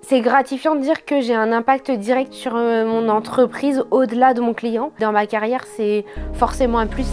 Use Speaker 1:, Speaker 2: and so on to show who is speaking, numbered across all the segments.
Speaker 1: C'est gratifiant de dire que j'ai un impact direct sur mon entreprise au-delà de mon client. Dans ma carrière, c'est forcément un plus.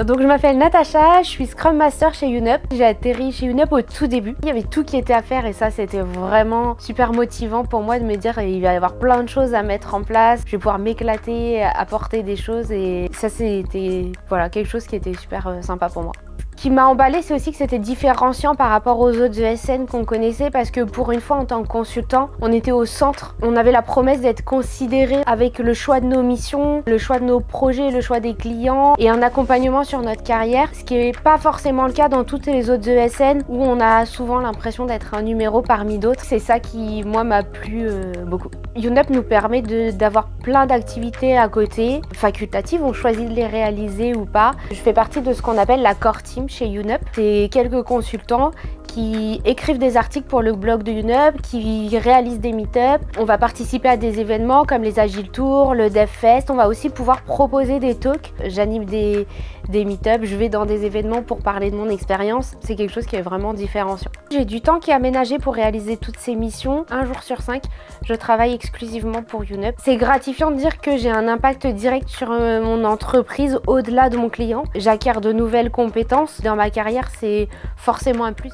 Speaker 1: Donc je m'appelle Natacha, je suis Scrum Master chez YouNup. J'ai atterri chez YouNup au tout début. Il y avait tout qui était à faire et ça c'était vraiment super motivant pour moi de me dire il va y avoir plein de choses à mettre en place. Je vais pouvoir m'éclater, apporter des choses et ça c'était voilà, quelque chose qui était super sympa pour moi. Ce qui m'a emballé, c'est aussi que c'était différenciant par rapport aux autres ESN qu'on connaissait parce que pour une fois en tant que consultant, on était au centre. On avait la promesse d'être considéré avec le choix de nos missions, le choix de nos projets, le choix des clients et un accompagnement sur notre carrière, ce qui n'est pas forcément le cas dans toutes les autres ESN où on a souvent l'impression d'être un numéro parmi d'autres. C'est ça qui, moi, m'a plu beaucoup. YouNup nous permet d'avoir plein d'activités à côté, facultatives, on choisit de les réaliser ou pas. Je fais partie de ce qu'on appelle la core team chez YouNup. C'est quelques consultants qui écrivent des articles pour le blog de YouNup, qui réalisent des meet-up. On va participer à des événements comme les Agile Tours, le DevFest. On va aussi pouvoir proposer des talks. J'anime des meet-up, je vais dans des événements pour parler de mon expérience. C'est quelque chose qui est vraiment différenciant. J'ai du temps qui est aménagé pour réaliser toutes ces missions. 1 jour sur 5, je travaille exclusivement pour YouNup. C'est gratifiant de dire que j'ai un impact direct sur mon entreprise au-delà de mon client. J'acquiers de nouvelles compétences. Dans ma carrière, c'est forcément un plus.